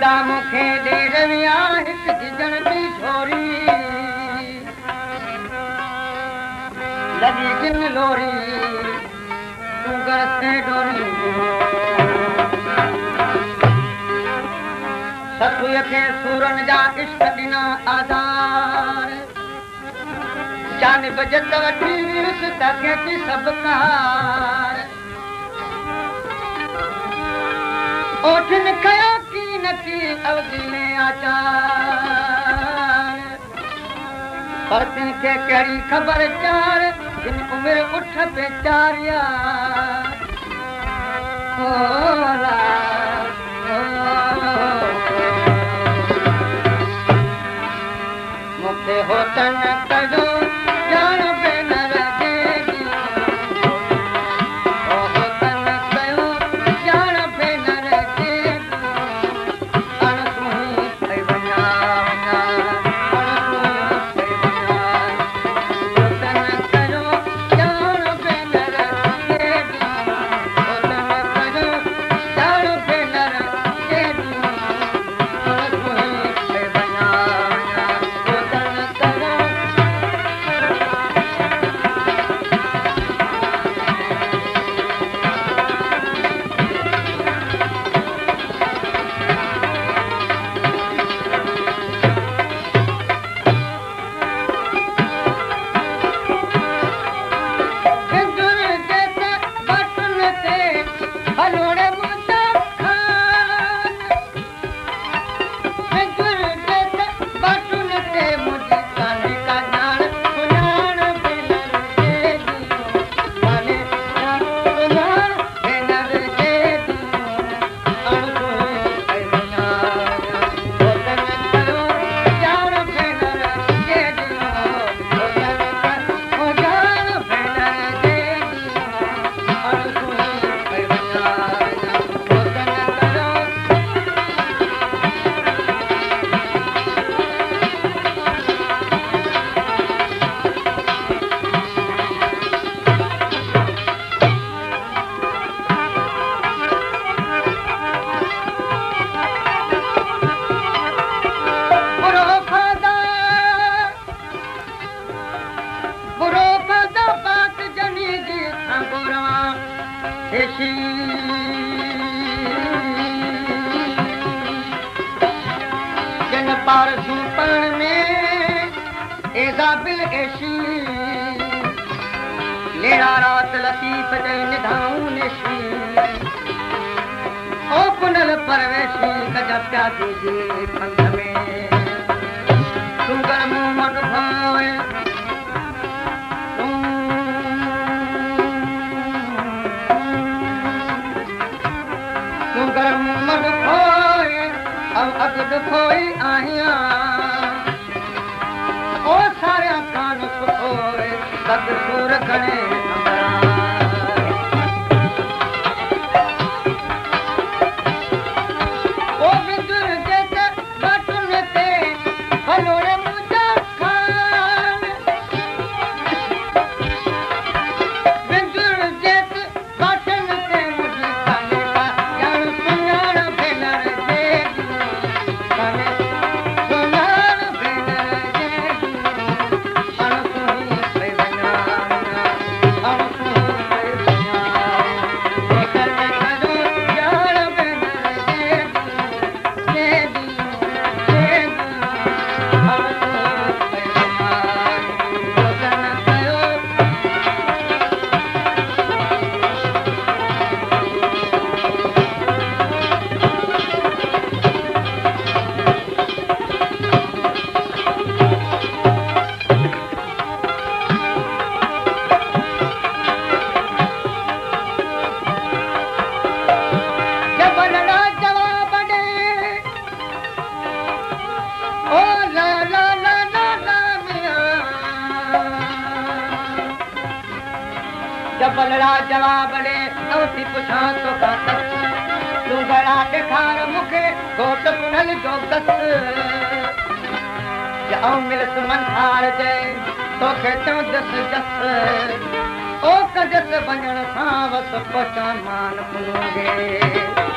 खुदा मूंखे ॾेर विया हिकु जिजण जी झोरी लॻी जिन लोरी तूं गरसे डोरी ससुअ खे सूरनि जा इश्क ॾिना आधार जानब जत वठी वियुसि त खेची सभु कार ओठन कयो की न की अवधि में आचार पर तिनखे कहिड़ी ख़बर चार जिन उमिरि उठ पे चारिया मूंखे होतन कयो ॼाण भेनर देगी होतन कयो ॼाण भेनर देगी अणसुही थई वञा वञा अणसुही थई वञा होतन कयो ॼाण भेनर देगी होतन कयो ॼाण भेनर देगी अणसुही थई वञा वञा होतन कयो विंदुर जैसे बटन ते हलोड़े मुंहिंजा खान विंदुर जैसे बटन ते मुंहिंजी कान्हे का ॼाण सुञाण भेनर देगी कान्हे का सुञाण भेनर देगी अणसुही थई वञा होतन कयो ॼाण भेनर देगी होतन कयो ॼाण भेनर देगी अणसुही थई वञा होतन कयो बुरो फ़ादा बात जनी जी सांगोरवा हेशी जिन पार पाण में एज़ाबिल एशी लेरा रात लतीफ़ जई निधाऊं नेशी ओ पुनल परवेशी गजा प्यादी जी पंध में सुंगर मुंह मन भावे सुंगर मुंह मन खोए अब अगद खोई आहियां ओ सारे कान सुखोए सद सूर घणे ओ विंदुर जैसे बटन ते हलोड़े मुंहिंजा खान विंदुर जैसे बटन ते मुंहिंजी कान्हे का ॼाण सुञाण भेनर देगी कान्हे सुञाण भेनर देगी अणसुही थई वञा वञा अणसुही थई वञा होतन कयो ॼाण भेनर देगी देगी देगी अणसुही थई वञा होतन कयो जबलड़ा जवाब ॾे ओ ला ला ला ला ला मियां जबलड़ा जवाब ॾे नौथी पुछां तोखां सच तूं घड़ा ॾेखार मूंखे घोट पुनल जो दस आऊं मिलस मंथार जे तोखे चवंदसि जस ओ कजस वञण सां वस पहुचां मान पुनूंगे